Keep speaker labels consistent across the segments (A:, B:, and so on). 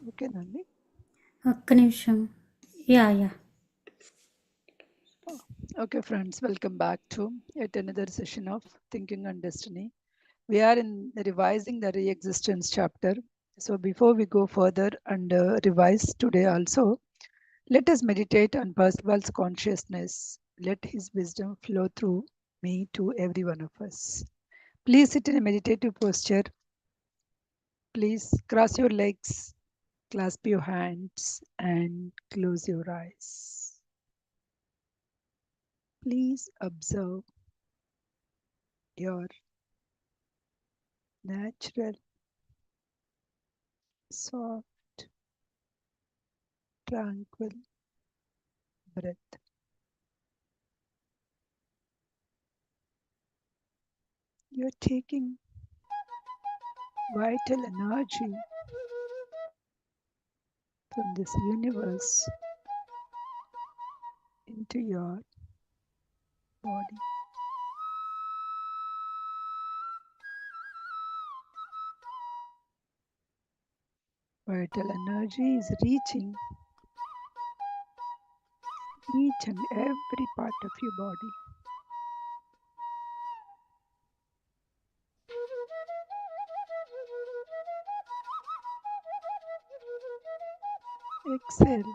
A: Okay, Nandi.
B: ఒక్క నిమిషం. Yeah!
A: Okay, friends, welcome back to yet another session of Thinking and Destiny. We are in revising the re-existence chapter. So before we go further and revise today also, let us meditate on Percival's consciousness. Let his wisdom flow through me to every one of us. Please sit in a meditative posture. Please cross your legs, clasp your hands, and close your eyes. Please observe your natural, soft, tranquil breath. You're taking vital energy from this universe into your body. Vital energy is reaching each and every part of your body. Exhale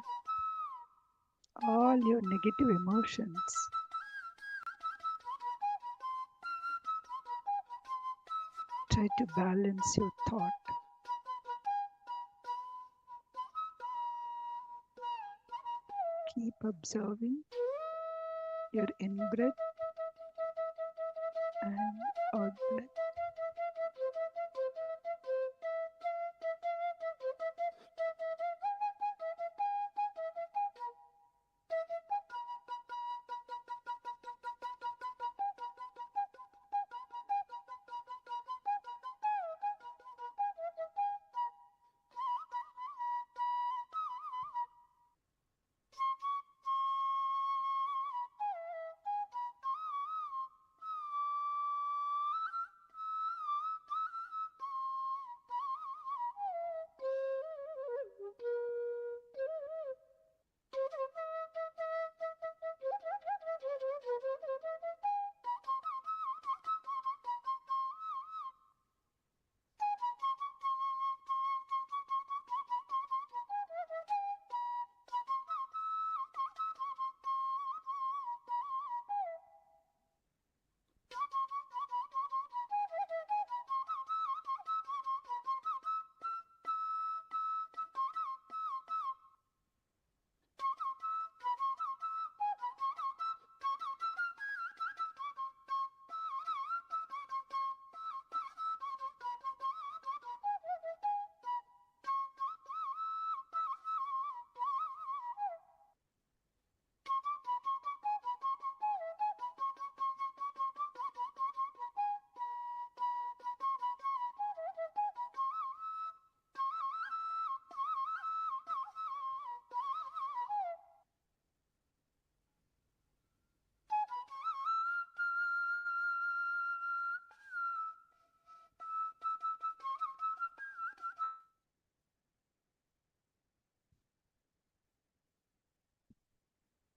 A: all your negative emotions. Try to balance your thought. Keep observing your in breath and out breath.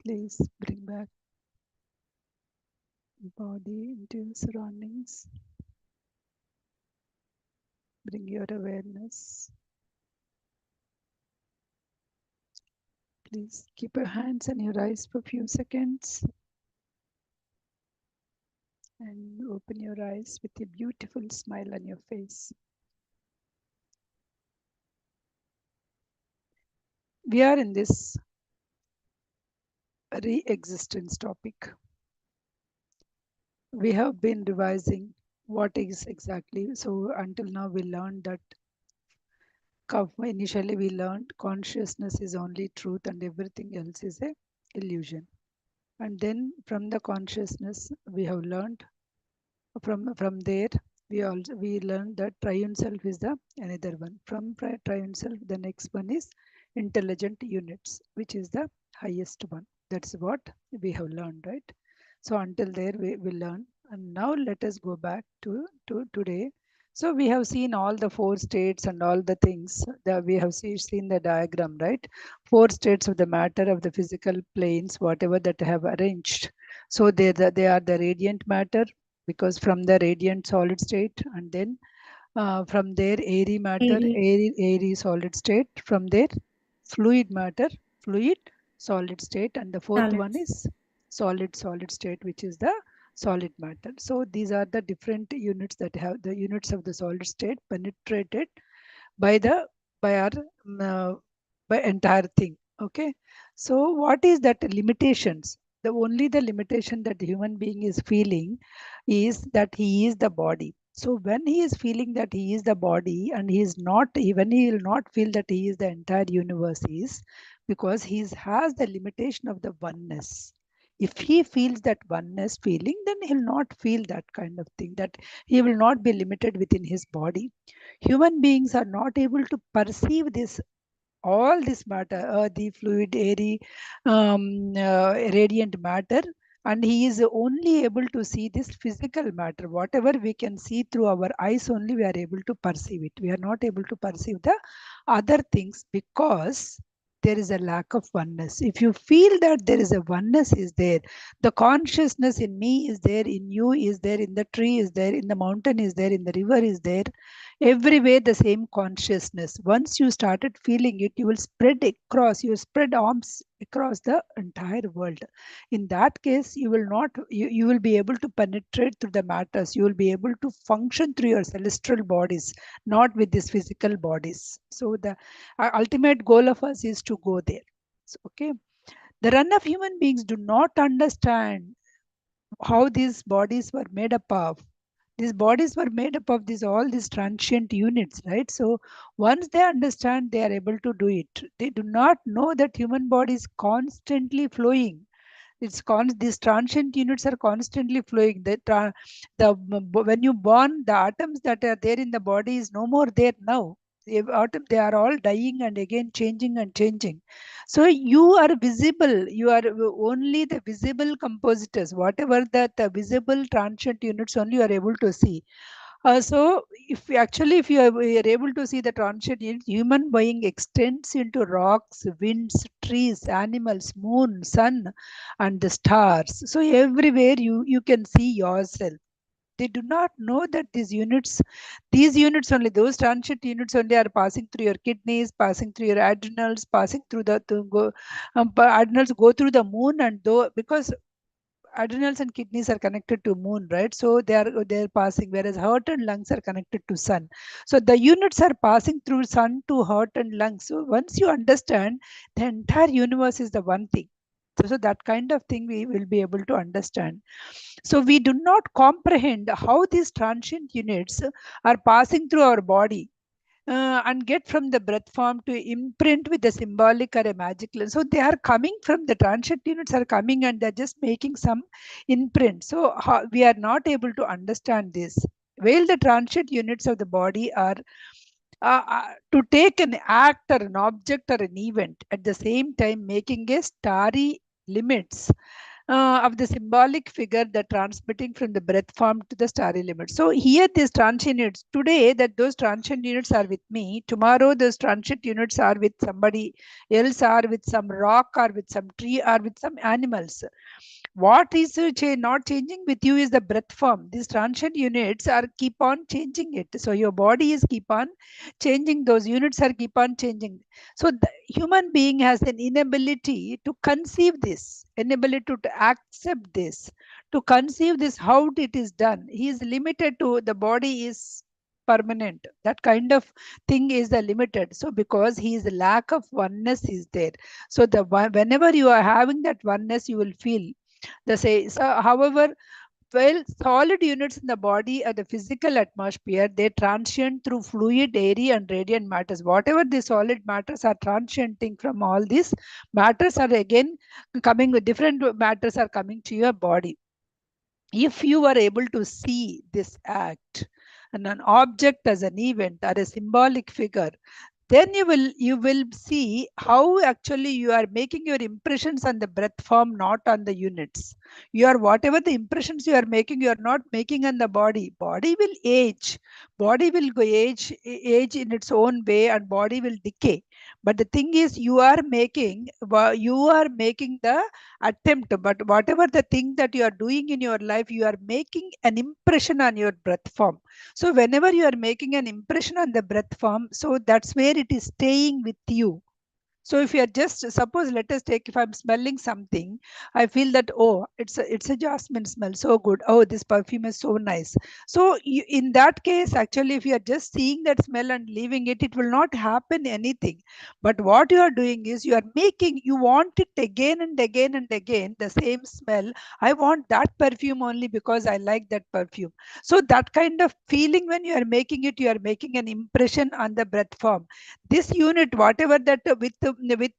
A: Please bring back body into your surroundings. Bring your awareness. Please keep your hands and your eyes for a few seconds and open your eyes with a beautiful smile on your face. We are in this re-existence topic. We have been revising what is exactly. So until now we learned that initially we learned consciousness is only truth and everything else is a illusion. And then from the consciousness we have learned from there we learned that triune self is the another one. From triune self the next one is intelligent units, which is the highest one. That's what we have learned, right? So until there we learn, and now let us go back to today. So we have seen all the four states and all the things that we have seen the diagram, right? Four states of the matter of the physical planes, whatever that I have arranged. So they are the radiant matter, because from the radiant solid state, and then from there airy matter,
B: Airy.
A: airy solid state, from there fluid matter, fluid solid state, and the fourth one
B: Solids.
A: is solid state, which is the solid matter. So these are the different units that have the units of the solid state penetrated by the by our by entire thing. Okay, so what is that limitations? The only the limitation that the human being is feeling is that he is the body. So when he is feeling that he is the body, and he is not, even he will not feel that he is the entire universe, is because he has the limitation of the oneness. If he feels that oneness feeling, then he'll not feel that kind of thing, that he will not be limited within his body. Human beings are not able to perceive this, all this matter, the fluid, airy, radiant matter, and he is only able to see this physical matter. Whatever we can see through our eyes, only we are able to perceive it. We are not able to perceive the other things, because there is a lack of oneness. If you feel that there is a oneness is there, the consciousness in me is there, in you is there, in the tree is there, in the mountain is there, in the river is there, everywhere the same consciousness. Once you started feeling it, you will spread across, you spread arms across the entire world. In that case, you will not, you will be able to penetrate through the matters, you will be able to function through your celestial bodies, not with these physical bodies. So the ultimate goal of us is to go there. So, okay, the run of human beings do not understand how these bodies were made up of. These bodies were made up of these all these transient units, right? So once they understand, they are able to do it. They do not know that human body is constantly flowing. These transient units are constantly flowing. When you born, the atoms that are there in the body is no more there now. They are all dying and again changing and changing. So you are visible, you are only the visible compositors, whatever that the visible transient units only you are able to see. So if you are able to see the transient units, human being extends into rocks, winds, trees, animals, moon, sun, and the stars. So everywhere you can see yourself. They do not know that these units only, those transient units only are passing through your kidneys, passing through your adrenals, passing through adrenals go through the moon, and though because adrenals and kidneys are connected to moon, right? So they're passing, whereas heart and lungs are connected to sun. So the units are passing through sun to heart and lungs. So once you understand, the entire universe is the one thing. So that kind of thing we will be able to understand. So we do not comprehend how these transient units are passing through our body, and get from the breath form to imprint with the symbolic or a magical. So they are coming from the transient units are coming, and they're just making some imprint. So we are not able to understand this. While the transient units of the body are to take an act or an object or an event at the same time, making a starry limits of the symbolic figure that transmitting from the breath form to the starry limit. So here these transient units, today that those transient units are with me, tomorrow those transient units are with somebody else, or with some rock, or with some tree, or with some animals. What is not changing with you is the breath form. These transient units are keep on changing it. So your body is keep on changing. Those units are keep on changing. So the human being has an inability to conceive this, inability to accept this, to conceive this, how it is done. He is limited to the body is permanent. That kind of thing is the limited. So because he is lack of oneness is there. So whenever you are having that oneness, you will feel the say. So, however, well, solid units in the body are the physical atmosphere. They transient through fluid, airy, and radiant matters. Whatever the solid matters are transienting from all these matters are again coming with different matters are coming to your body. If you are able to see this act and an object as an event or a symbolic figure, then you will see how actually you are making your impressions on the breath form, not on the units. You are, whatever the impressions you are making, you are not making on the body will age, body will go age in its own way, and body will decay. But the thing is, you are making the attempt, but whatever the thing that you are doing in your life, you are making an impression on your breath form. So whenever you are making an impression on the breath form, so that's where it is staying with you. So if you are just, suppose, let us take, if I'm smelling something, I feel that, oh, it's a jasmine smell, so good. Oh, this perfume is so nice. So you, in that case, actually, if you are just seeing that smell and leaving it, it will not happen anything. But what you are doing is you are making, you want it again and again and again, the same smell. I want that perfume only because I like that perfume. So that kind of feeling, when you are making it, you are making an impression on the breath form. This unit, whatever that with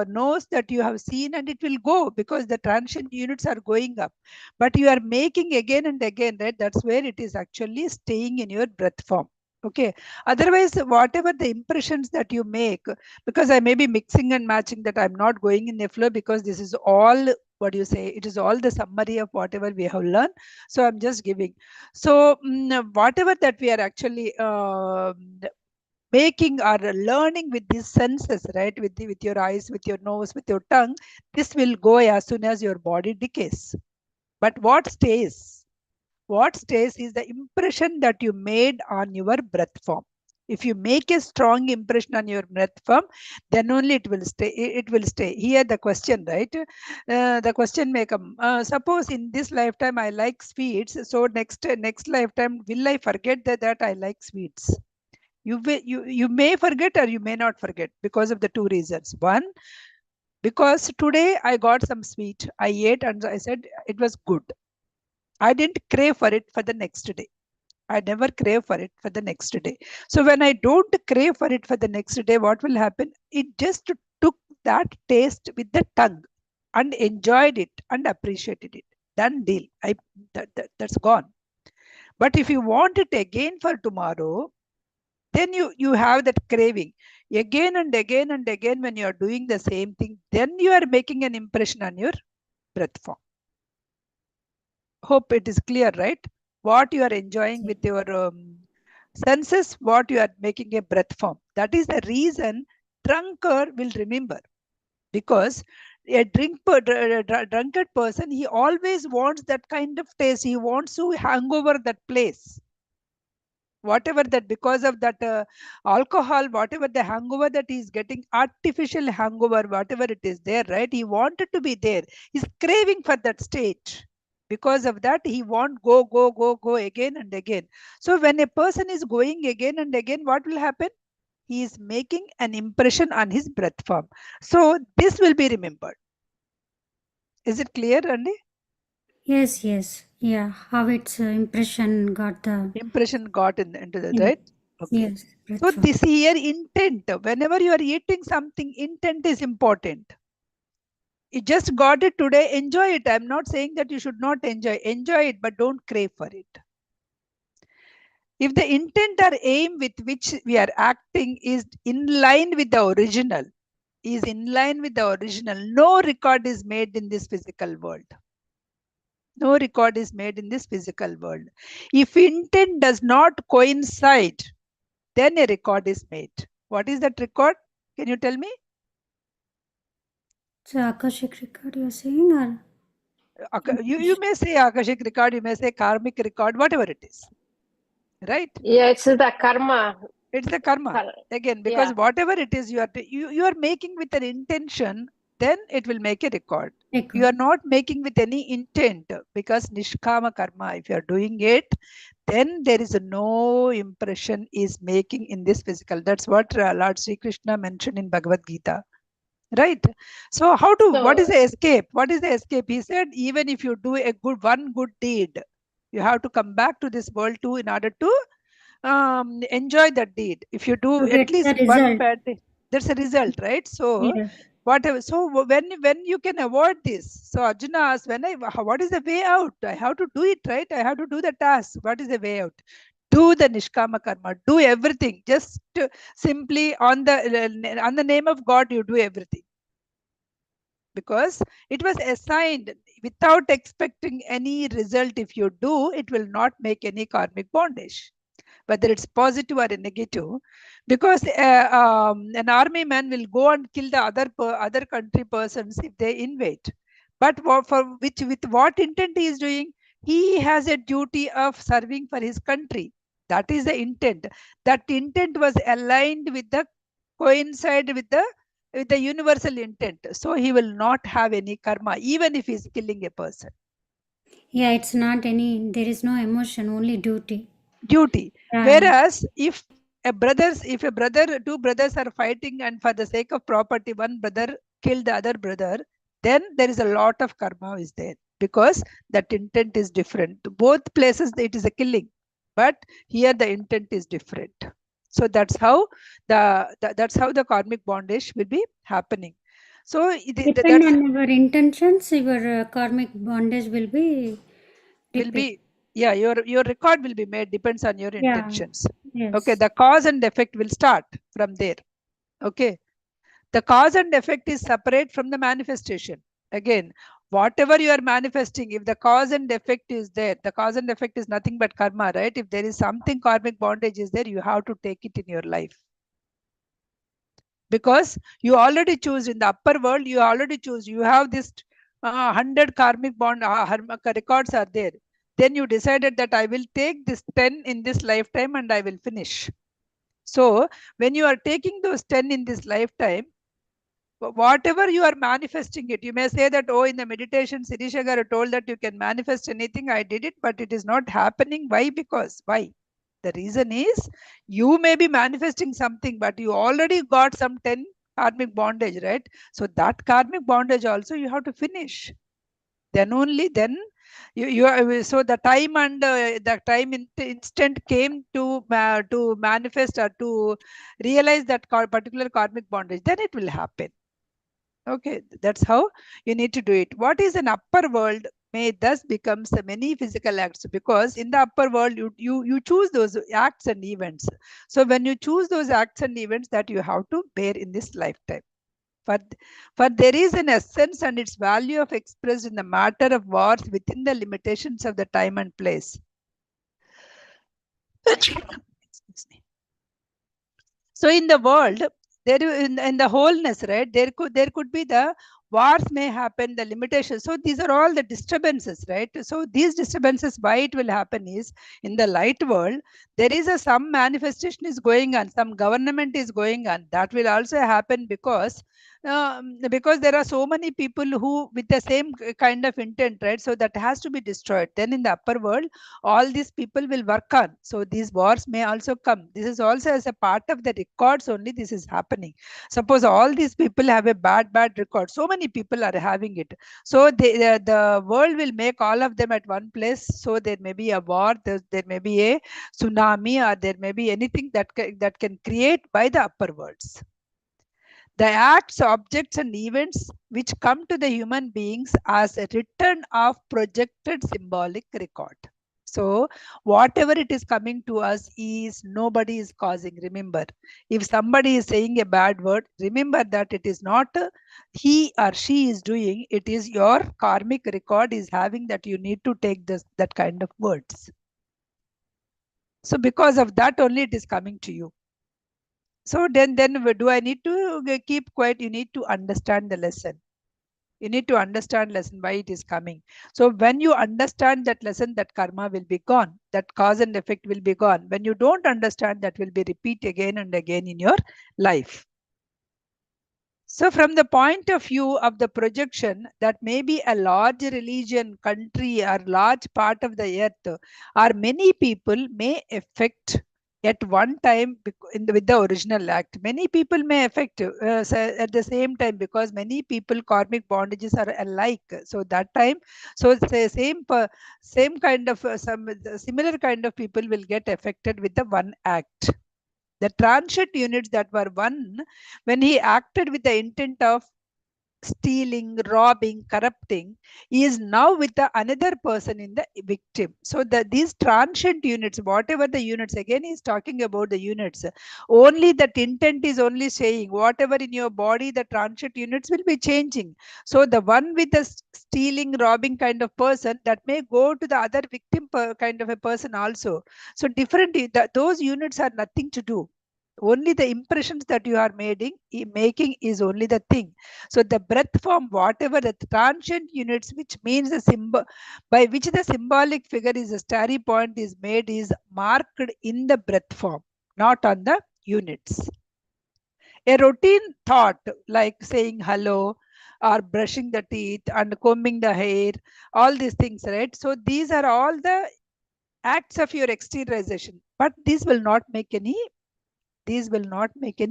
A: nose that you have seen, and it will go because the transient units are going up, but you are making again and again, right? That's where it is actually staying in your breath form. Okay, otherwise whatever the impressions that you make, because I may be mixing and matching, that I'm not going in a flow, because this is all, what do you say, it is all the summary of whatever we have learned. So I'm just giving. So whatever that we are actually making or learning with these senses, right? With your eyes, with your nose, with your tongue, this will go as soon as your body decays. But what stays? What stays is the impression that you made on your breath form. If you make a strong impression on your breath form, then only it will stay. It will stay. Here the question, right? The question may come. Suppose in this lifetime I like sweets, so next lifetime will I forget that I like sweets? You may forget or you may not forget, because of the two reasons. One, because today I got some sweet, I ate and I said it was good. I didn't crave for it for the next day. I never crave for it for the next day. So when I don't crave for it for the next day, what will happen? It just took that taste with the tongue and enjoyed it and appreciated it. Done deal. That's gone. But if you want it again for tomorrow, then you have that craving again and again and again. When you are doing the same thing, then you are making an impression on your breath form. Hope it is clear, right? What you are enjoying with your senses, what you are making a breath form. That is the reason drunkard will remember, because a drunkard person, he always wants that kind of taste. He wants to hang over that place, whatever that, because of that alcohol, whatever the hangover that he's getting, artificial hangover, whatever it is there, right? He wanted to be there. He's craving for that stage. Because of that, he want go again and again. So when a person is going again and again, what will happen? He is making an impression on his breath form. So this will be remembered. Is it clear, Andy?
B: Yes, yes. Yeah, how its impression got the.
A: Impression got into that,
B: Yeah.
A: right? Okay.
B: Yes,
A: So
B: that's all.
A: this here intent, whenever you are eating something, intent is important. You just got it today, enjoy it. I'm not saying that you should not enjoy it, but don't crave for it. If the intent or aim with which we are acting is in line with the original, no record is made in this physical world. No record is made in this physical world. If intent does not coincide, then a record is made. What is that record? Can you tell me?
B: So Akashic record you're saying, or
A: You may say Akashic record, you may say karmic record, whatever it is, right?
C: Yeah, it's the karma.
A: It's the karma. Again, because
C: Yeah.
A: whatever it is you are making with an intention, then it will make a record. You
B: record?
A: are not making with any intent, because nishkama karma, if you are doing it, then there is no impression is making in this physical. That's what Lord Sri Krishna mentioned in Bhagavad Gita. Right. So what is
C: So
A: the escape? What is the escape? He said, even if you do one good deed, you have to come back to this world too, in order to enjoy that deed. If you do
B: To
A: at
B: get the
A: least one
B: result.
A: bad deed, that's a result, right? So
B: Yes.
A: whatever. So when you can avoid this, so Arjuna asked, what is the way out? I have to do it, right? I have to do the task. What is the way out? Do the nishkama karma, do everything, just simply on the name of God, you do everything, because it was assigned without expecting any result. If you do, it will not make any karmic bondage, whether it's positive or negative, because an army man will go and kill the other country persons if they invade. But for which, with what intent he is doing? He has a duty of serving for his country. That is the intent. That intent was aligned with the coincide with the universal intent. So he will not have any karma, even if he is killing a person.
B: Yeah, it's not any, there is no emotion, only duty.
A: Duty.
B: Yeah,
A: Whereas if a brother, two brothers are fighting, and for the sake of property, one brother killed the other brother, then there is a lot of karma is there, because that intent is different. Both places it is a killing, but here the intent is different. So that's how the karmic bondage will be happening. So
B: depend
A: that's
B: on your intentions, your karmic bondage will be
A: will
B: repeat.
A: be, yeah, your record will be made, depends on your
B: Yeah,
A: intentions. Okay,
B: yes.
A: the cause and effect will start from there. Okay, the cause and effect is separate from the manifestation. Again, whatever you are manifesting, if the cause and effect is there, the cause and effect is nothing but karma, right? If there is something karmic bondage is there, you have to take it in your life, because you already choose in the upper world. You already choose, you have this 100 karmic bond records are there. Then you decided that I will take this 10 in this lifetime and I will finish. So when you are taking those 10 in this lifetime, whatever you are manifesting it, you may say that, oh, in the meditation Sirishagar told that you can manifest anything. I did it, but it is not happening. Why? Because why? The reason is, you may be manifesting something, but you already got some 10 karmic bondage, right? So that karmic bondage also you have to finish. Then only then so the time and the time instant came to manifest or to realize that particular karmic bondage, then it will happen. Okay, that's how you need to do it. What is an upper world may thus becomes many physical acts, because in the upper world you choose those acts and events. So when you choose those acts and events that you have to bear in this lifetime. For, for there is an essence and its value of expressed in the matter of wars within the limitations of the time and place. Excuse me. So in the world, there in the wholeness, right? There could be the wars may happen, the limitations. So these are all the disturbances, right? So these disturbances, why it will happen is, in the light world, there is some manifestation is going on, some government is going on. That will also happen because there are so many people who with the same kind of intent, right? So that has to be destroyed. Then in the upper world, all these people will work on. So these wars may also come. This is also as a part of the records only this is happening. Suppose all these people have a bad record. So many people are having it. So the world will make all of them at one place. So there may be a war, there may be a tsunami, or there may be anything that can create by the upper worlds. The acts, objects, and events which come to the human beings as a return of projected symbolic record. So, whatever it is coming to us is nobody is causing. Remember, if somebody is saying a bad word, remember that it is not he or she is doing, it is your karmic record is having that you need to take that kind of words. So, because of that only it is coming to you. So then do I need to keep quiet? You need to understand the lesson. You need to understand lesson why it is coming. So when you understand that lesson, that karma will be gone. That cause and effect will be gone. When you don't understand, that will be repeat again and again in your life. So from the point of view of the projection, that may be a large religion, country, or large part of the earth, or many people may affect at one time with the original act. Many people may affect at the same time, because many people karmic bondages are alike. So that time, so say same kind of some similar kind of people will get affected with the one act. The transient units that were one, when he acted with the intent of stealing, robbing, corrupting is now with the another person in the victim. So these transient units, whatever the units, again is talking about the units. Only that intent is only saying whatever in your body, the transient units will be changing. So the one with the stealing, robbing kind of person, that may go to the other victim kind of a person also. So different, those units are nothing to do. Only the impressions that you are making is only the thing. So the breath form, whatever the transient units, which means the symbol by which the symbolic figure is a starry point is made, is marked in the breath form, not on the units. A routine thought like saying hello or brushing the teeth and combing the hair, all these things, right? So these are all the acts of your exteriorization, but these will not make any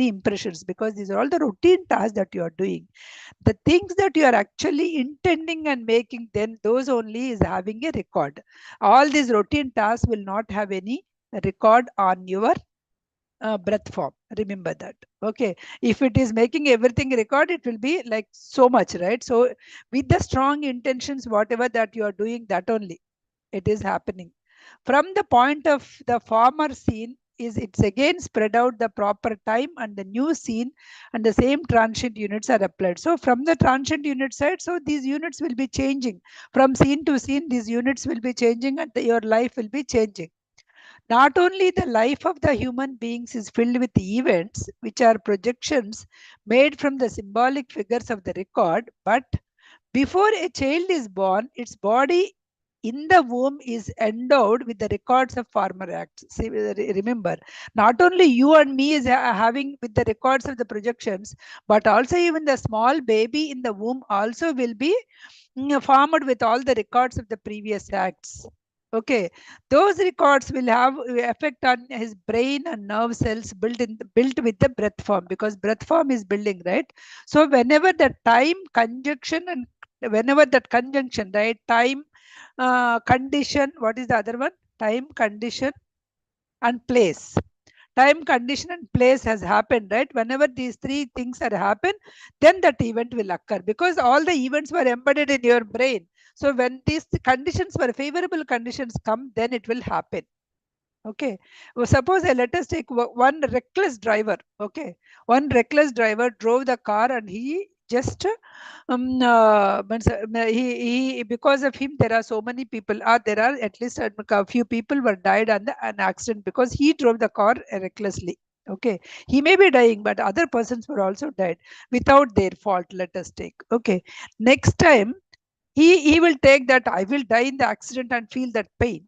A: impressions, because these are all the routine tasks that you are doing. The things that you are actually intending and making, then those only is having a record. All these routine tasks will not have any record on your breath form. Remember that. Okay. If it is making everything record, it will be like so much, right? So with the strong intentions, whatever that you are doing, that only it is happening. From the point of the former scene, is it's again spread out the proper time and the new scene, and the same transient units are applied. So from the transient unit side, so these units will be changing from scene to scene. These units will be changing, and your life will be changing. Not only the life of the human beings is filled with events which are projections made from the symbolic figures of the record, but before a child is born, its body in the womb is endowed with the records of former acts. See, remember, not only you and me is having with the records of the projections, but also even the small baby in the womb also will be formed with all the records of the previous acts. Okay, those records will have effect on his brain and nerve cells built with the breath form, because breath form is building, right? So whenever the time conjunction and whenever that conjunction, right, time condition, what is the other one? Time condition and place. Time condition and place has happened, right? Whenever these three things are happened, then that event will occur, because all the events were embedded in your brain. So when these conditions were favorable conditions come, then it will happen. Okay. Well, suppose let us take one reckless driver. Okay. One reckless driver drove the car, and he just he because of him there are so many people, there are at least a few people were died on an accident, because he drove the car recklessly. Okay. He may be dying, but other persons were also died without their fault, let us take. Okay. Next time he will take that, I will die in the accident and feel that pain,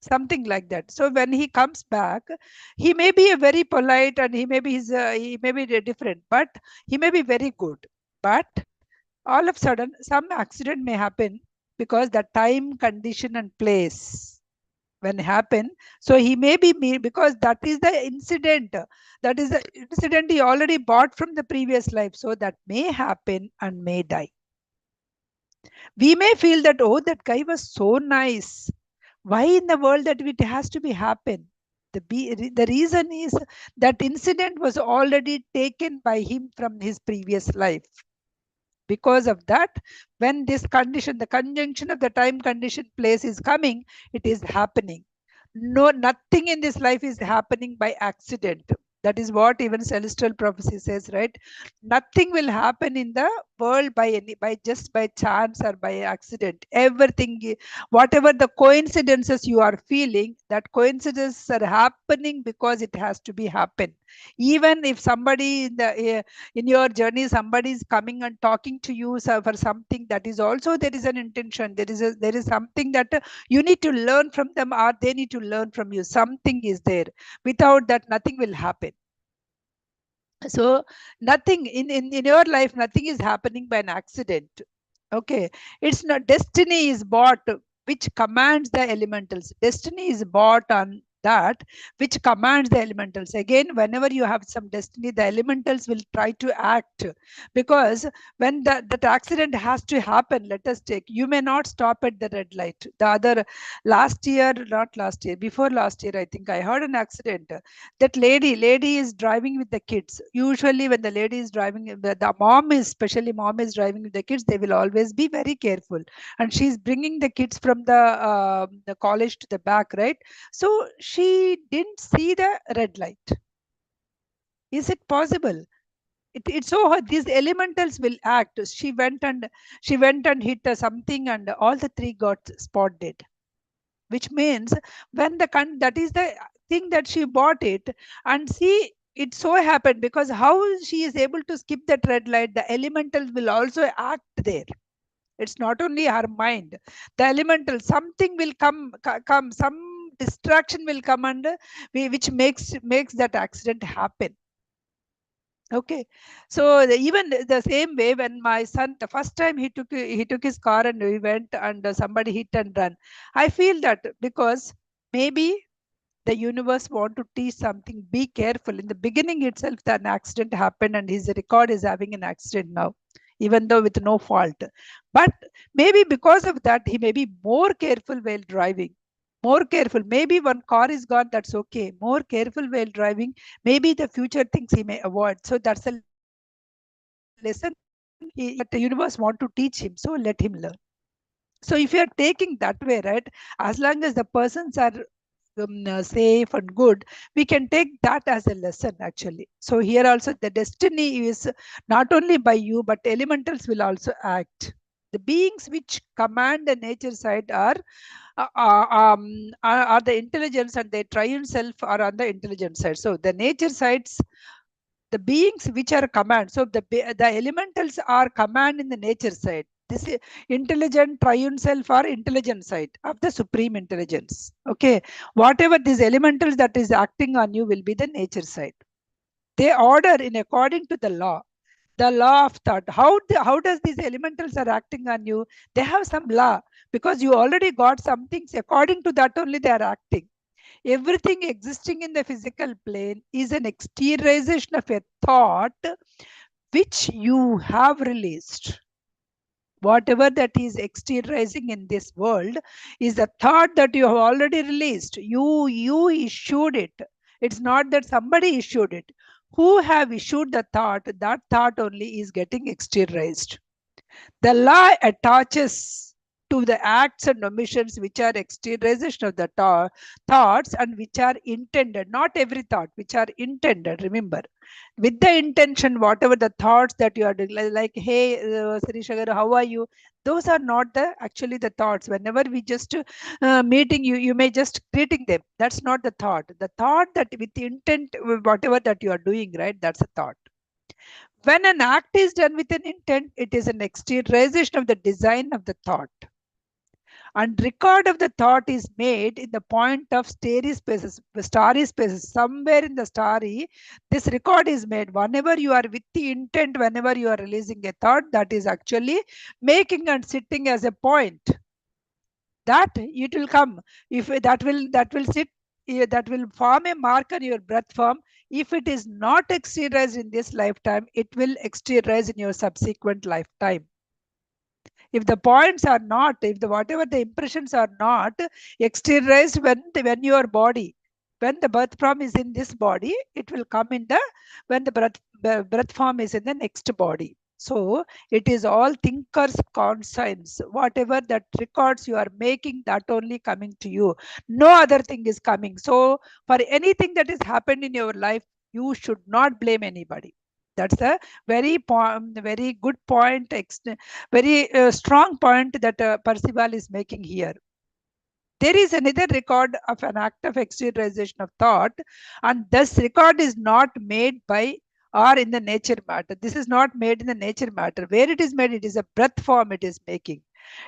A: something like that. So when he comes back, he may be a very polite, and he may be different, but he may be very good. But all of a sudden some accident may happen, because the time, condition and place when happen. So he may be because that is the incident, that is the incident he already bought from the previous life, so that may happen and may die. We may feel that, oh, that guy was so nice, why in the world that it has to be happen? The reason is that incident was already taken by him from his previous life. Because of that, when this condition, the conjunction of the time, condition, place is coming, it is happening. No, nothing in this life is happening by accident. That is what even celestial prophecy says, right? Nothing will happen in the world by just by chance or by accident. Everything, whatever the coincidences you are feeling, that coincidences are happening because it has to be happen. Even if somebody in your journey, somebody is coming and talking to you for something, that is also there is an intention. There is something that you need to learn from them, or they need to learn from you. Something is there. Without that, nothing will happen. So nothing in your life, nothing is happening by an accident. Okay. It's not, destiny is bought, which commands the elementals. Destiny is bought on that which commands the elementals. Again, whenever you have some destiny, the elementals will try to act, because when that accident has to happen, let us take, you may not stop at the red light. The other last year, not last year, before last year, I think I heard an accident. That lady is driving with the kids. Usually when the lady is driving, the mom is, especially mom is driving with the kids, they will always be very careful, and she's bringing the kids from the college to the back, right? So she didn't see the red light. Is it possible? It's so hard. These elementals will act. She went and hit something, and all the three got spot dead. Which means when that is the thing that she bought it, and see, it so happened because how she is able to skip that red light, the elementals will also act there. It's not only her mind, the elemental, something will come, some distraction will come, and which makes that accident happen. Okay, so even the same way, when my son, the first time he took his car and he went, and somebody hit and run, I feel that because maybe the universe want to teach something. Be careful. In the beginning itself, an accident happened, and his record is having an accident now, even though with no fault. But maybe because of that, he may be more careful while driving. More careful. Maybe one car is gone, that's okay. More careful while driving. Maybe the future things he may avoid. So that's a lesson that the universe want to teach him. So let him learn. So if you are taking that way, right, as long as the persons are safe and good, we can take that as a lesson actually. So here also the destiny is not only by you, but elementals will also act. The beings which command the nature side are the intelligence, and their triune self are on the intelligence side. So the nature sides, the beings which are command, so the elementals are command in the nature side. This intelligent triune self are intelligent side of the supreme intelligence. Okay, whatever these elementals that is acting on you will be the nature side. They order in according to the law of thought. How does these elementals are acting on you? They have some law, because you already got some things. According to that only they are acting. Everything existing in the physical plane is an exteriorization of a thought which you have released. Whatever that is exteriorizing in this world is a thought that you have already released. You issued it. It's not that somebody issued it. Who have issued the thought, that thought only is getting exteriorized. The law attaches to the acts and omissions which are exteriorization of the thoughts, and which are intended, not every thought, which are intended. Remember, with the intention, whatever the thoughts that you are doing, like hey, Sri Shagar, how are you? Those are not the actually the thoughts. Whenever we just meeting you, you may just greeting them. That's not the thought. The thought that with intent, whatever that you are doing, right? That's a thought. When an act is done with an intent, it is an exteriorization of the design of the thought. And record of the thought is made in the point of starry spaces. Somewhere in the starry, this record is made. Whenever you are with the intent, whenever you are releasing a thought, that is actually making and sitting as a point. That it will come. If that will sit, that will form a mark on your breath form. If it is not exteriorized in this lifetime, it will exteriorize in your subsequent lifetime. If the points are not, if the whatever the impressions are not exteriorized when your body, when the birth form is in this body, it will come in the when the breath form is in the next body. So it is all thinker's conscience. Whatever that records you are making, that only coming to you. No other thing is coming. So for anything that has happened in your life, you should not blame anybody. That's a very good point, very strong point that Percival is making here. There is another record of an act of exteriorization of thought, and this record is not made by or in the nature matter. This is not made in the nature matter. Where it is made, it is a breath form it is making.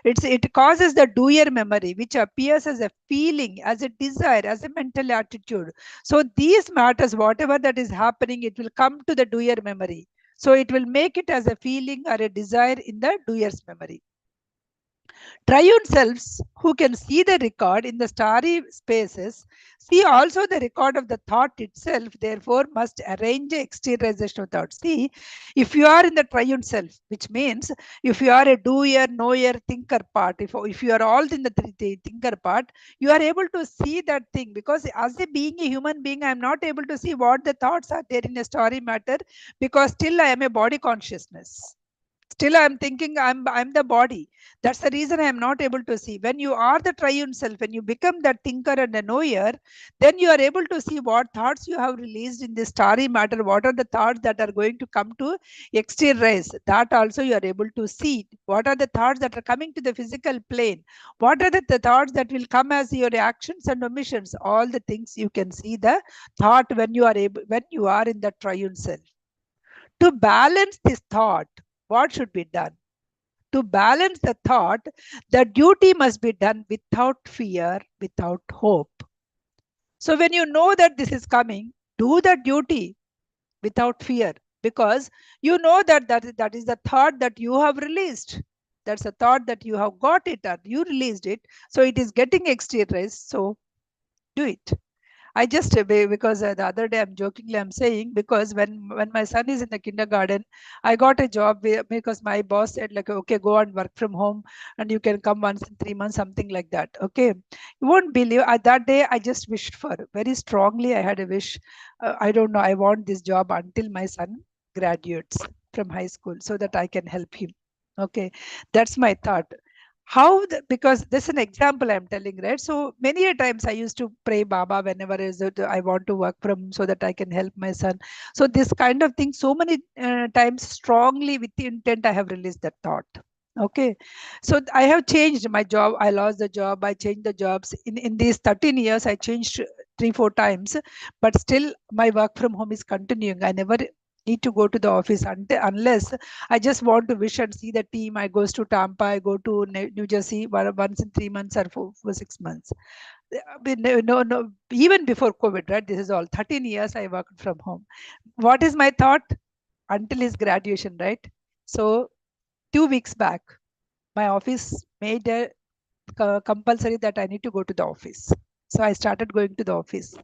A: It causes the doer memory, which appears as a feeling, as a desire, as a mental attitude. So these matters, whatever that is happening, it will come to the doer memory. So it will make it as a feeling or a desire in the doer's memory. Triune selves who can see the record in the starry spaces see also the record of the thought itself, therefore must arrange the exteriorization of thought. See, if you are in the triune self, which means if you are a doer, knower, thinker part, if you are all in the thinker part, you are able to see that thing, because as a being, a human being, I am not able to see what the thoughts are there in a story matter, because still I am a body consciousness. Still I am thinking I'm the body. That's the reason I am not able to see. When you are the triune self, when you become that thinker and a knower, then you are able to see what thoughts you have released in this starry matter, what are the thoughts that are going to come to exteriorize, that also you are able to see. What are the thoughts that are coming to the physical plane, what are the thoughts that will come as your actions and omissions, all the things you can see the thought when you are able, when you are in the triune self. To balance this thought, what should be done? To balance the thought, the duty must be done without fear, without hope. So when you know that this is coming, do the duty without fear, because you know that is the thought that you have released. That's a thought that you have got it or you released it. So it is getting exteriorized. So do it. I just because the other day I'm jokingly I'm saying, because when my son is in the kindergarten, I got a job because my boss said like, okay, go and work from home and you can come once in 3 months, something like that. Okay, you won't believe that day I just wished for very strongly. I had a wish. I don't know. I want this job until my son graduates from high school so that I can help him. Okay, that's my thought. Because this is an example I'm telling, right? So many a times I used to pray Baba whenever is it I want to work from so that I can help my son. So this kind of thing, so many times strongly with the intent I have released that thought. Okay, so I have changed my job. I lost the job. I changed the jobs in these 13 years. I changed 3 4 times, but still my work from home is continuing. I never need to go to the office unless I just want to wish and see the team. I goes to Tampa, I go to New Jersey once in 3 months or for 6 months. No, no, even before COVID, right? This is all 13 years I worked from home. What is my thought until his graduation, right? So 2 weeks back, my office made a compulsory that I need to go to the office. So I started going to the office.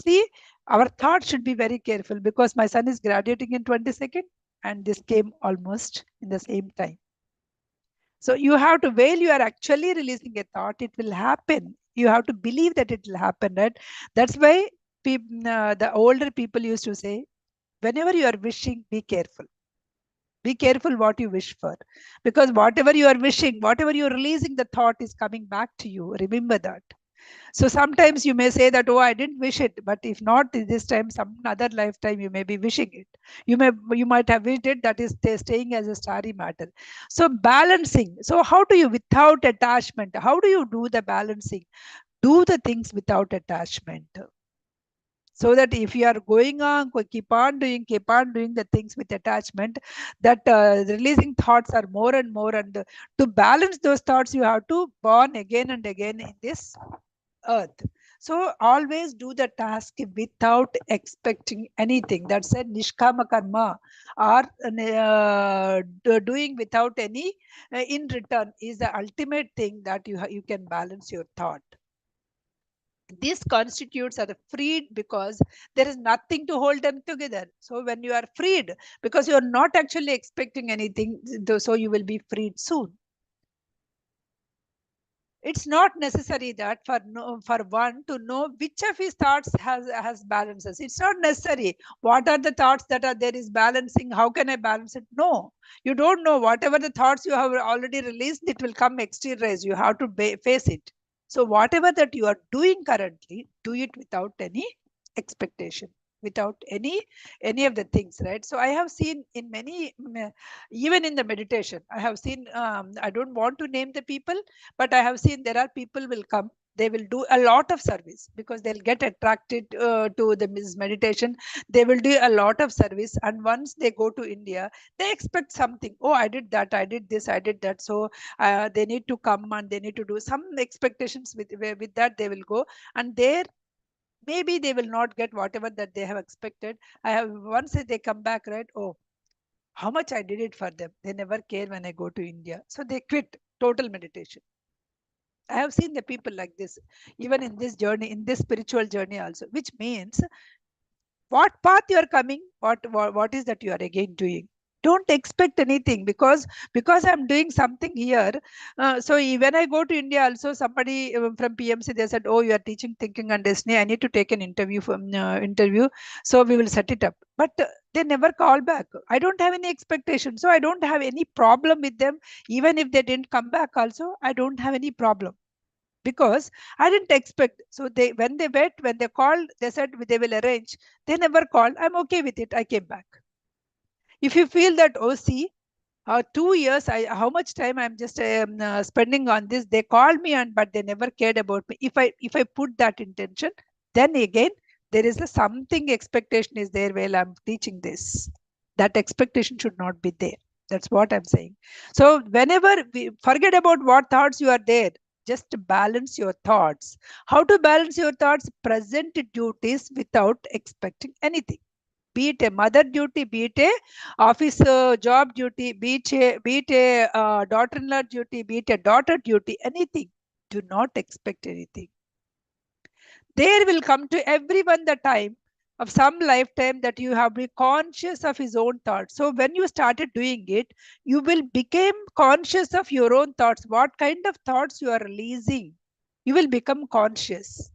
A: See, our thought should be very careful because my son is graduating in 22nd and this came almost in the same time. So you have to, while you are actually releasing a thought, it will happen. You have to believe that it will happen, right? That's why the older people used to say, whenever you are wishing, be careful. Be careful what you wish for. Because whatever you are wishing, whatever you are releasing, the thought is coming back to you. Remember that. So sometimes you may say that, oh, I didn't wish it, but if not this time, some other lifetime you may be wishing it. You might have wished it, that is staying as a starry matter. So balancing. So how do you without attachment? How do you do the balancing? Do the things without attachment. So that if you are going on, keep on doing the things with attachment, that releasing thoughts are more and more. And to balance those thoughts, you have to born again and again in this earth. So always do the task without expecting anything. That's a nishkama karma, or doing without any in return is the ultimate thing that you can balance your thought. These constitutes are freed because there is nothing to hold them together. So when you are freed, because you are not actually expecting anything, so you will be freed soon. It's not necessary that for one to know which of his thoughts has balances. It's not necessary. What are the thoughts that are there is balancing? How can I balance it? No, you don't know. Whatever the thoughts you have already released, it will come exteriorize. You have to face it. So whatever that you are doing currently, do it without any expectation, without any of the things, right? So I have seen in many even in the meditation, I have seen, I don't want to name the people, but I have seen there are people will come, they will do a lot of service because they'll get attracted to the meditation. They will do a lot of service, and once they go to India, they expect something. Oh, I did that, I did this, I did that. So they need to come and they need to do some expectations with that they will go, and there maybe they will not get whatever that they have expected. I have once they come back, right? Oh, how much I did it for them. They never care when I go to India. So they quit. total meditation. I have seen the people like this, even in this journey, in this spiritual journey also, which means what path you are coming, what is that you are again doing. Don't expect anything, because I'm doing something here. So when I go to India also, somebody from PMC, they said, oh, you are teaching thinking and destiny, I need to take an interview from interview, so we will set it up. But they never call back. I don't have any expectation, so I don't have any problem with them. Even if they didn't come back also, I don't have any problem, because I didn't expect. So when they called, they said they will arrange. They never called. I'm okay with it. I came back. If you feel that, oh, see, 2 years, how much time I'm just spending on this. They called me, but they never cared about me. If I put that intention, then again there is something expectation is there while I'm teaching this. That expectation should not be there. That's what I'm saying. So whenever we forget about what thoughts you are there, just balance your thoughts. How to balance your thoughts? Present duties without expecting anything, be it a mother duty, be it a office job duty, be it a daughter-in-law duty, be it a daughter duty, anything. Do not expect anything. There will come to everyone the time of some lifetime that you have been conscious of his own thoughts. So when you started doing it, you will become conscious of your own thoughts. What kind of thoughts you are releasing, you will become conscious.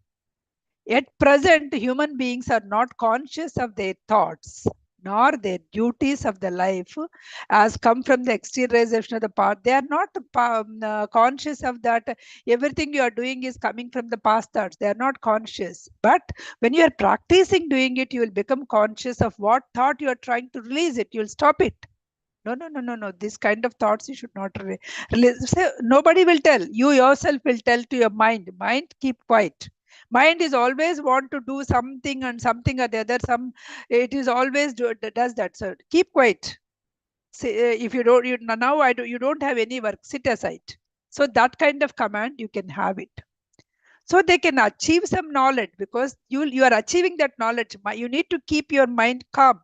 A: At present, human beings are not conscious of their thoughts nor their duties of the life as come from the exteriorization of the past. They are not conscious of that. Everything you are doing is coming from the past thoughts. They are not conscious. But when you are practicing doing it, you will become conscious of what thought you are trying to release it. You will stop it. No, no, no, no, no. This kind of thoughts you should not release. Say, nobody will tell. You yourself will tell to your mind. Mind, keep quiet. Mind is always want to do something and something or the other. It is always does that. So keep quiet. Say, if you don't, now you don't have any work. Sit aside. So that kind of command you can have it. So they can achieve some knowledge, because you are achieving that knowledge. You need to keep your mind calm.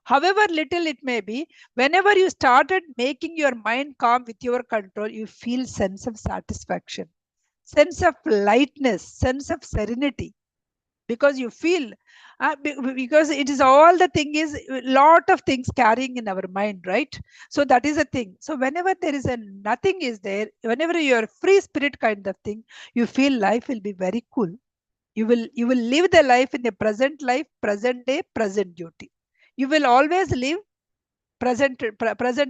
A: However little it may be, whenever you started making your mind calm with your control, you feel sense of satisfaction, sense of lightness, sense of serenity, because you feel, because it is all the thing is lot of things carrying in our mind, right? So that is a thing. So whenever there is a nothing is there, whenever you are free spirit kind of thing, you feel life will be very cool. You will live the life in the present life, present day, present duty. You will always live present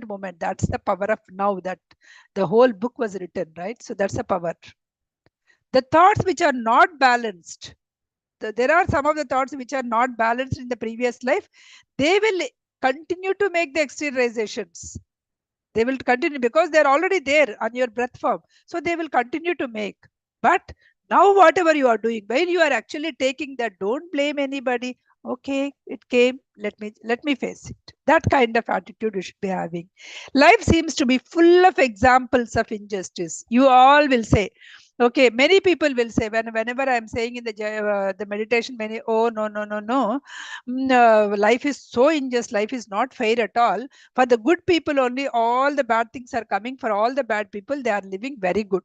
A: moment. That's the power of now, that the whole book was written, right? So that's the power. The thoughts which are not balanced, there are some of the thoughts which are not balanced in the previous life, they will continue to make the exteriorizations. They will continue because they're already there on your breath form. So they will continue to make. But now whatever you are doing, while you are actually taking that, don't blame anybody. Okay, it came. Let me face it. That kind of attitude you should be having. Life seems to be full of examples of injustice. You all will say, okay, many people will say, whenever I'm saying in the meditation, many, oh, no, no, no, no, life is so unjust, life is not fair at all. For the good people only, all the bad things are coming. For all the bad people, they are living very good.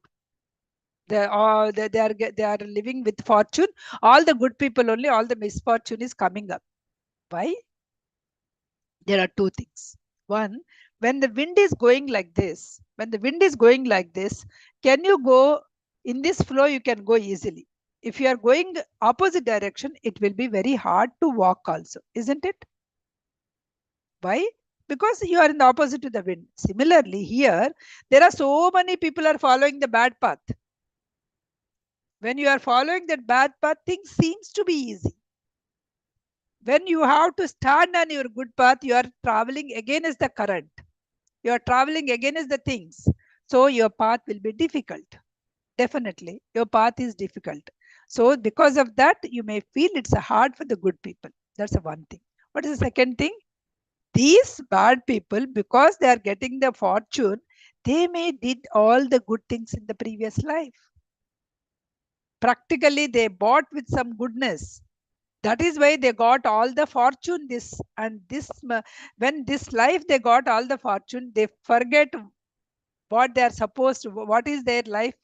A: They are living with fortune. All the good people only, all the misfortune is coming up. Why? There are two things. One, when the wind is going like this, can you go in this flow? You can go easily. If you are going opposite direction, it will be very hard to walk also, isn't it? Why? Because you are in the opposite to the wind. Similarly, here, there are so many people are following the bad path. When you are following that bad path, things seems to be easy. When you have to stand on your good path, you are traveling against the current. You are traveling against the things. So your path will be difficult. Definitely, your path is difficult. So because of that, you may feel it's hard for the good people. That's the one thing. What is the second thing? These bad people, because they are getting the fortune, they may did all the good things in the previous life. Practically, they bought with some goodness. That is why they got all the fortune. When this life they got all the fortune, they forget what they are supposed to, what is their life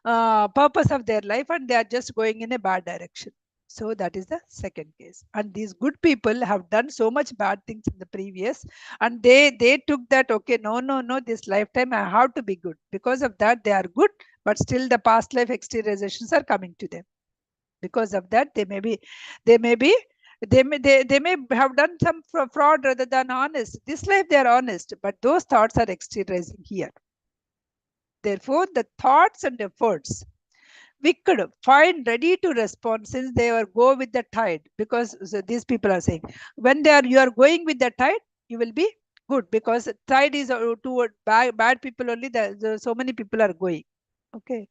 A: purpose of their life, and they are just going in a bad direction. So that is the second case. And these good people have done so much bad things in the previous, and they took that, okay, no, no, no, this lifetime I have to be good. Because of that, they are good, but still the past life exteriorizations are coming to them. Because of that, they may be they may have done some fraud rather than honest. This life they are honest, but those thoughts are exteriorizing here. Therefore, the thoughts and efforts we could find ready to respond, since they are go with the tide. Because so these people are saying, when they are you are going with the tide, you will be good, because tide is toward bad people only. So many people are going. Okay,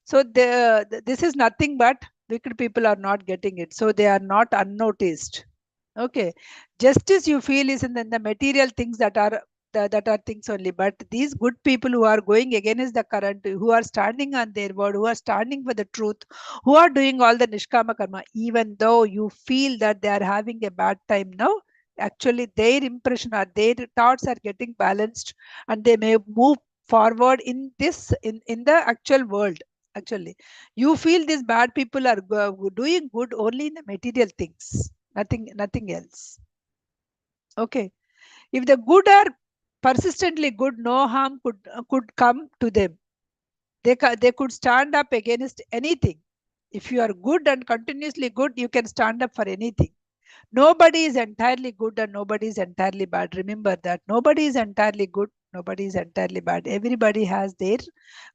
A: so this is nothing but wicked people are not getting it, so they are not unnoticed. Okay, justice you feel is in the material things that are that are things only. But these good people who are going against the current, who are standing on their word, who are standing for the truth, who are doing all the nishkama karma, even though you feel that they are having a bad time now, actually their impression or their thoughts are getting balanced, and they may move forward in this in the actual world. Actually, you feel these bad people are doing good only in the material things, nothing else. Okay, if the good are persistently good, no harm could come to them. They could stand up against anything. If you are good and continuously good, you can stand up for anything. Nobody is entirely good and nobody is entirely bad. Remember that nobody is entirely good, nobody is entirely bad. Everybody has their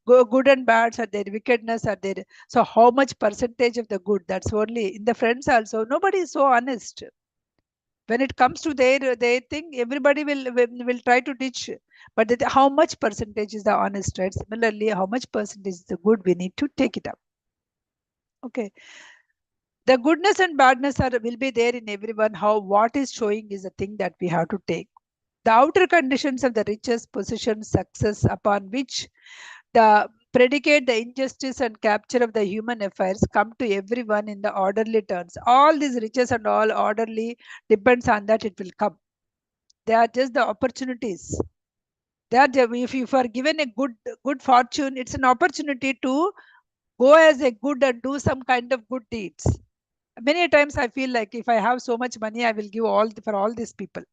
A: good and bads, or their wickedness, or their. So how much percentage of the good? That's only in the friends also. Nobody is so honest. When it comes to their thing, everybody will try to ditch. But how much percentage is the honest, right? Similarly, how much percentage is the good? We need to take it up. Okay, the goodness and badness will be there in everyone. How what is showing is a thing that we have to take. The outer conditions of the riches, position, success, upon which the predicate the injustice and capture of the human affairs come to everyone in the orderly turns. All these riches and all orderly depends on that it will come. They are just the opportunities. They are if you are given a good fortune, it's an opportunity to go as a good and do some kind of good deeds. Many times I feel like if I have so much money, I will give all for all these people.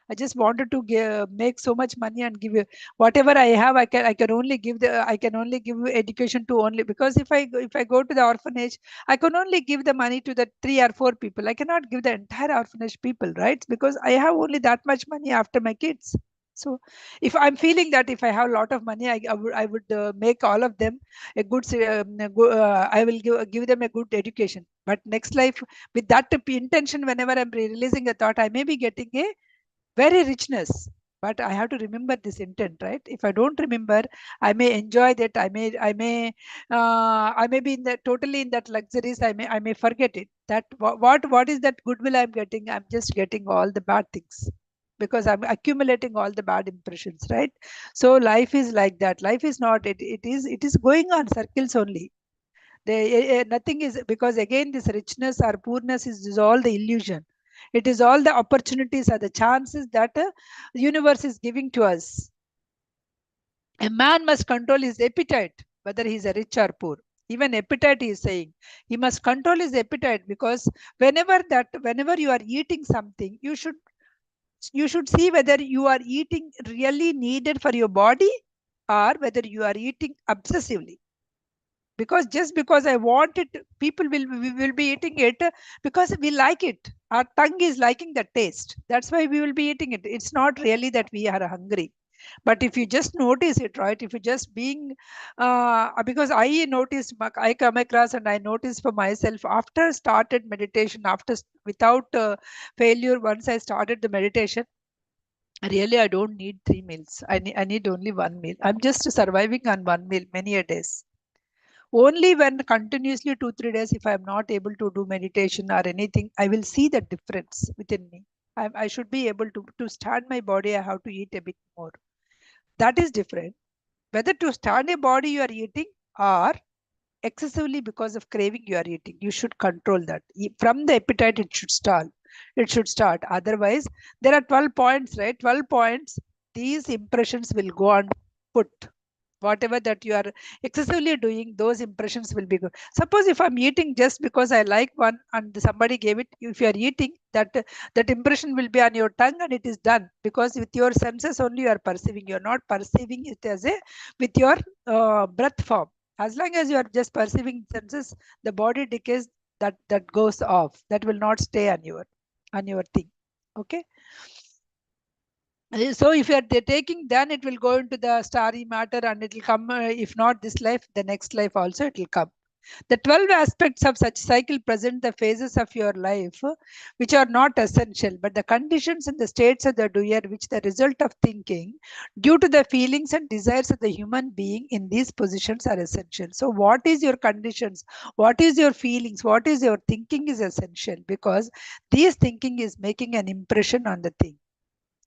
A: I just wanted to make so much money and give you whatever I have. I can only give education to only, because if I go to the orphanage, I can only give the money to the 3 or 4 people. I cannot give the entire orphanage people, right? Because I have only that much money after my kids. So if I'm feeling that if I have a lot of money, I would make all of them a good. I will give them a good education. But next life, with that intention, whenever I'm releasing a thought, I may be getting a very richness, but I have to remember this intent, right? If I don't remember, I may enjoy that, I may be in that totally in that luxuries, I may forget it, that what is that goodwill I'm getting? I'm just getting all the bad things, because I'm accumulating all the bad impressions, right? So life is like that. Life is not, it is going on circles only. Nothing is, because again this richness or poorness is all the illusion. It is all the opportunities or the chances that universe is giving to us. A man must control his appetite, whether he is a rich or poor. Even appetite he is saying, he must control his appetite, because whenever you are eating something, you should see whether you are eating really needed for your body, or whether you are eating obsessively. Because just because I want it, people will be eating it because we like it. Our tongue is liking the taste, that's why we will be eating it. It's not really that we are hungry. But if you just notice it, right? If you just being because I noticed, I come across and I noticed for myself after started meditation, without failure, once I started the meditation, really I don't need 3 meals. I need only one meal. I'm just surviving on one meal many a days. Only when continuously 2 3 days, if I am not able to do meditation or anything, I will see the difference within me. I should be able to stand my body. I have to eat a bit more. That is different. Whether to stand a body you are eating, or excessively because of craving you are eating, you should control that. From the appetite, it should start. It should start. Otherwise, there are 12 points, right? 12 points. These impressions will go on put. Whatever that you are excessively doing, those impressions will be good. Suppose if I'm eating just because I like one and somebody gave it, if you are eating, that impression will be on your tongue and it is done, because with your senses only you are perceiving. You are not perceiving it as a with your breath form. As long as you are just perceiving senses, the body decays, that goes off. That will not stay on your thing. Okay. So if you are taking, then it will go into the starry matter and it will come, if not this life, the next life also it will come. The 12 aspects of such cycle present the phases of your life which are not essential, but the conditions and the states of the doer, which the result of thinking due to the feelings and desires of the human being in these positions are essential. So what is your conditions? What is your feelings? What is your thinking is essential, because this thinking is making an impression on the thing.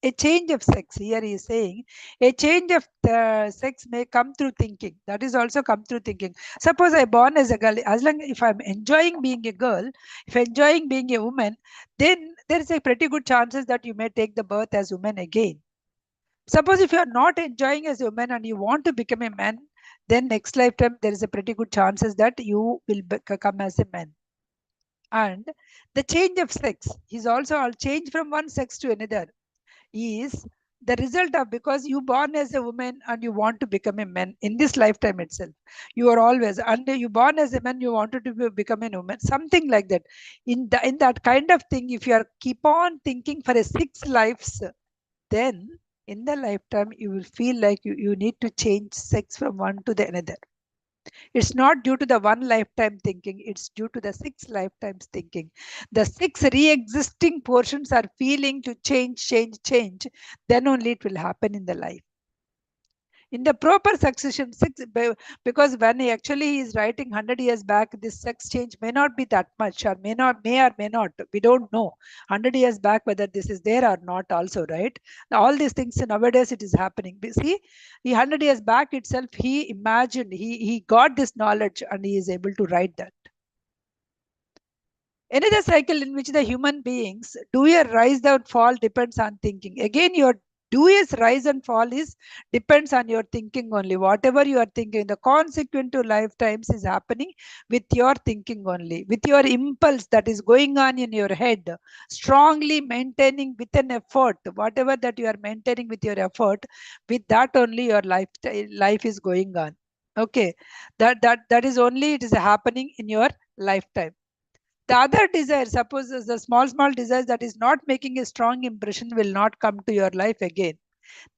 A: A change of sex, here he is saying, a change of the sex may come through thinking. That is also come through thinking. Suppose I born as a girl, as long if I'm enjoying being a girl, if enjoying being a woman, then there is a pretty good chances that you may take the birth as woman again. Suppose if you are not enjoying as a woman and you want to become a man, then next lifetime there is a pretty good chances that you will become as a man. And the change of sex is also all change from one sex to another is the result of, because you born as a woman and you want to become a man in this lifetime itself. You are always, and you born as a man, you wanted to become a woman, something like that. In that kind of thing, if you are keep on thinking for a 6 lives, then in the lifetime you will feel like you need to change sex from one to the another. It's not due to the one lifetime thinking, it's due to the 6 lifetimes thinking. The 6 re-existing portions are feeling to change, then only it will happen in the life. In the proper succession, because when he actually is writing 100 years back, this sex change may not be that much, or may not. We don't know 100 years back whether this is there or not also, right? All these things nowadays it is happening. See, 100 years back itself, he imagined, he got this knowledge and he is able to write that. Another cycle in which the human beings do a rise and fall depends on thinking. Again, your do is rise and fall is depends on your thinking only. Whatever you are thinking, the consequent to lifetimes is happening with your thinking only, with your impulse that is going on in your head, strongly maintaining with an effort, whatever that you are maintaining with your effort, with that only your life is going on. Okay, that is only it is happening in your lifetime. The other desire, suppose the small desires that is not making a strong impression, will not come to your life again.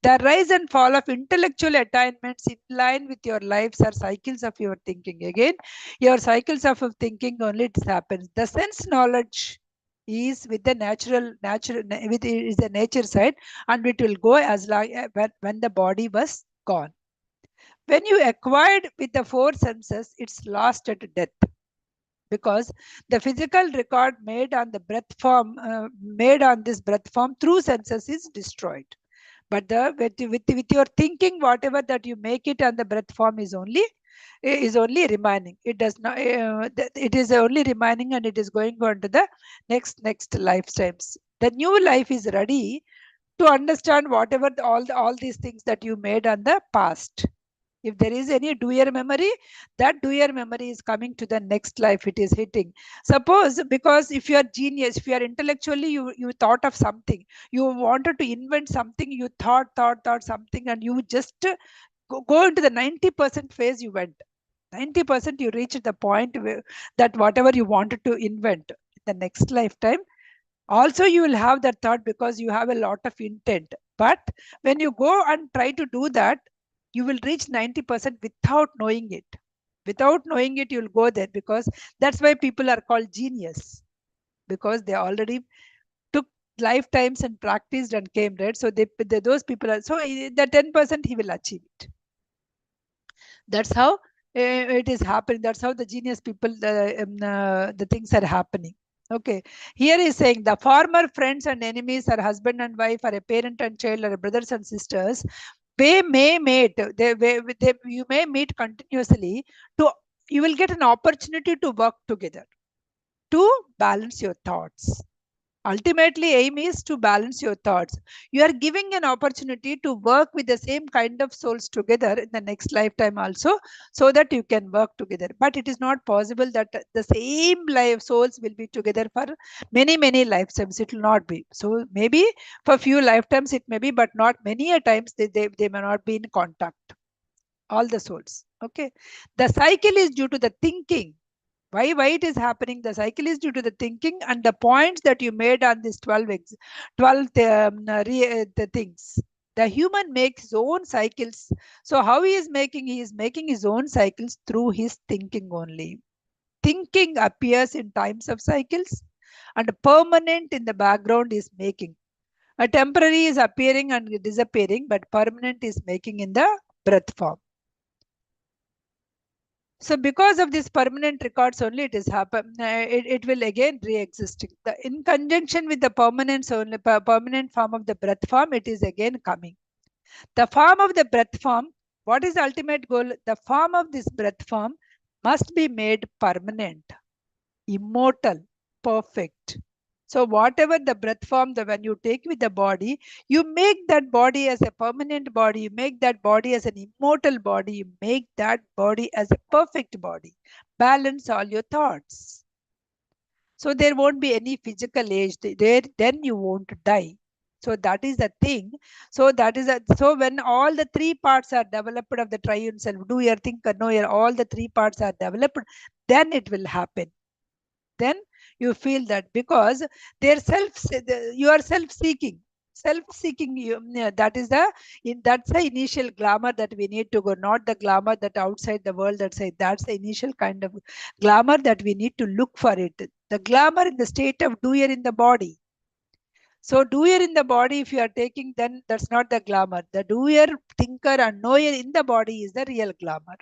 A: The rise and fall of intellectual attainments in line with your lives are cycles of your thinking. Again, your cycles of thinking only it happens. The sense knowledge is with the with is the nature side, and it will go as long when the body was gone. When you acquired with the 4 senses, it's lost at death, because the physical record made on the breath form, made on this breath form through senses is destroyed. But with your thinking, whatever that you make it on the breath form is only remaining. It does not. It is only remaining, and it is going on to the next lifetimes. The new life is ready to understand whatever all these things that you made on the past. If there is any doer memory, that doer memory is coming to the next life, it is hitting. Suppose, because if you are genius, if you are intellectually, you thought of something, you wanted to invent something, you thought something, and you just go into the 90% phase, you went 90%, you reached the point where, that whatever you wanted to invent in the next lifetime, also you will have that thought, because you have a lot of intent. But when you go and try to do that, you will reach 90% without knowing it. Without knowing it, you'll go there, because that's why people are called genius, because they already took lifetimes and practiced and came, right? So those people are, so the 10% he will achieve it. That's how it is happening. That's how the genius people, the things are happening. Okay, here is saying the former friends and enemies are husband and wife, or a parent and child, or brothers and sisters. They may meet. You may meet continuously. You will get an opportunity to work together to balance your thoughts. Ultimately, aim is to balance your thoughts. You are giving an opportunity to work with the same kind of souls together in the next lifetime also, so that you can work together. But it is not possible that the same life souls will be together for many lifetimes. It will not be. So maybe for few lifetimes it may be, but not many a times they may not be in contact, all the souls. Okay. The cycle is due to the thinking. Why it is happening? The cycle is due to the thinking and the points that you made on this 12 the things. The human makes his own cycles. So how he is making his own cycles through his thinking only. Thinking appears in times of cycles, and permanent in the background is making. A temporary is appearing and disappearing, but permanent is making in the breath form. So because of this permanent records only, it is happen. It will again re-existing. In conjunction with the permanence only, permanent form of the breath form, it is again coming. The form of the breath form. What is the ultimate goal? The form of this breath form must be made permanent, immortal, perfect. So whatever the breath form that when you take with the body, you make that body as a permanent body, you make that body as an immortal body, you make that body as a perfect body. Balance all your thoughts. So there won't be any physical age there, then you won't die. So that is the thing. So when all the three parts are developed of the triune self, do your think, know your all the three parts are developed, then it will happen. Then you feel that because their you are self-seeking you, that is that's the initial glamour that we need to go, not the glamour that outside the world that say. That's the initial kind of glamour that we need to look for it. The glamour in the state of doer in the body. So doer in the body, if you are taking, then that's not the glamour. The doer, thinker and knower in the body is the real glamour.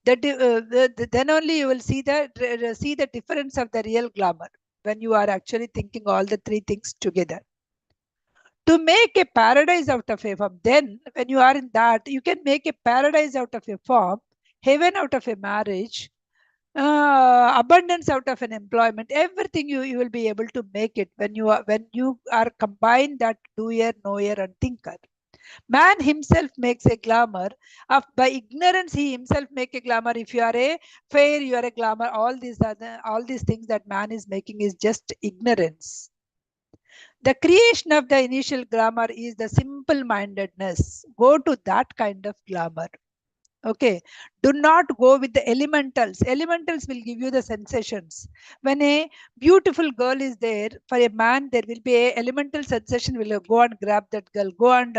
A: Then only you will see the difference of the real glamour when you are actually thinking all the three things together. To make a paradise out of a form, then when you are in that, you can make a paradise out of a form, heaven out of a marriage, abundance out of an employment. Everything you will be able to make it when you are combined that doer, knower and thinker. Man himself makes a glamour. By ignorance, he himself make a glamour. If you are a fair, you are a glamour. All these things that man is making is just ignorance. The creation of the initial glamour is the simple mindedness. Go to that kind of glamour. Okay. Do not go with the elementals. Elementals will give you the sensations. When a beautiful girl is there, for a man, there will be a elemental sensation. Will go and grab that girl, go and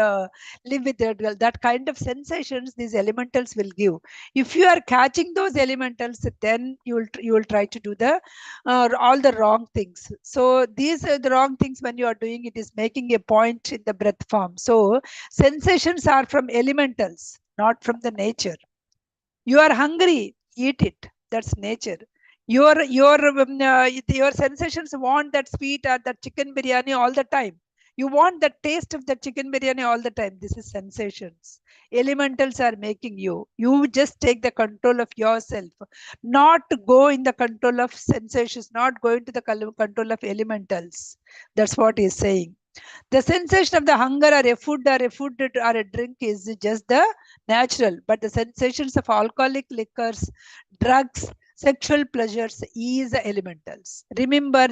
A: live with that girl. That kind of sensations these elementals will give. If you are catching those elementals, then you will try to do the all the wrong things. So these are the wrong things when you are doing. It is making a point in the breath form. So sensations are from elementals, not from the nature. You are hungry, eat it. That's nature. Your sensations want that sweet or that chicken biryani all the time. You want the taste of the chicken biryani all the time. This is sensations. Elementals are making you. You just take the control of yourself, not go in the control of sensations, not go into the control of elementals. That's what he's saying. The sensation of the hunger or a drink is just the natural, but the sensations of alcoholic liquors, drugs, sexual pleasures is the elementals. Remember,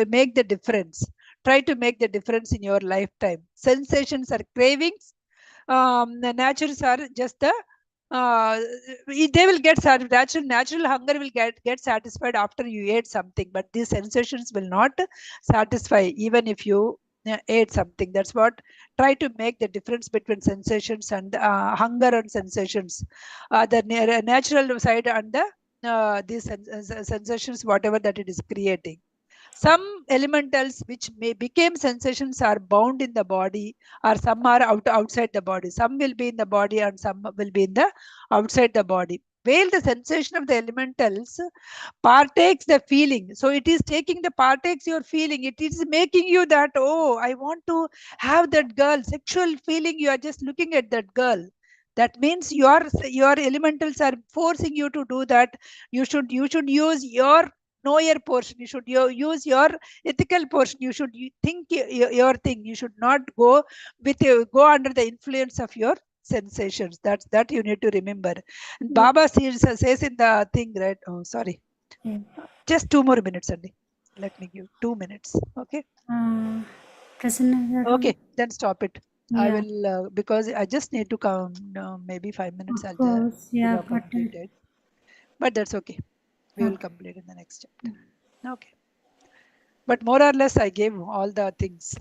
A: make the difference. Try to make the difference in your lifetime. Sensations are cravings. The natures are just the they will get satisfied. Natural hunger will get satisfied after you ate something, but these sensations will not satisfy even if you ate something. That's what. Try to make the difference between sensations and hunger and sensations, the natural side and the these sensations, whatever that it is creating. Some elementals which may become sensations are bound in the body, or some are outside the body. Some will be in the body and some will be in the outside the body. While the sensation of the elementals partakes the feeling. So it is taking the partakes your feeling. It is making you that, oh, I want to have that girl. Sexual feeling, you are just looking at that girl. That means your elementals are forcing you to do that. You should use your know your portion. You should use your ethical portion. You should think your thing. You should not go go under the influence of your sensations. That you need to remember. And
B: Yeah.
A: Baba says in the thing, right? Oh, sorry.
B: Yeah.
A: Just 2 more minutes, Andy. Let me give 2 minutes. Okay.
B: Uh, Prasanna,
A: Okay. Then stop it. I
B: yeah,
A: will because I just need to come. Maybe 5 minutes.
B: of course.
A: Would
B: Yeah,
A: have
B: but
A: completed. But that's okay. We will
B: okay.
A: complete in the next chapter. Okay. But more or less, I gave all the things.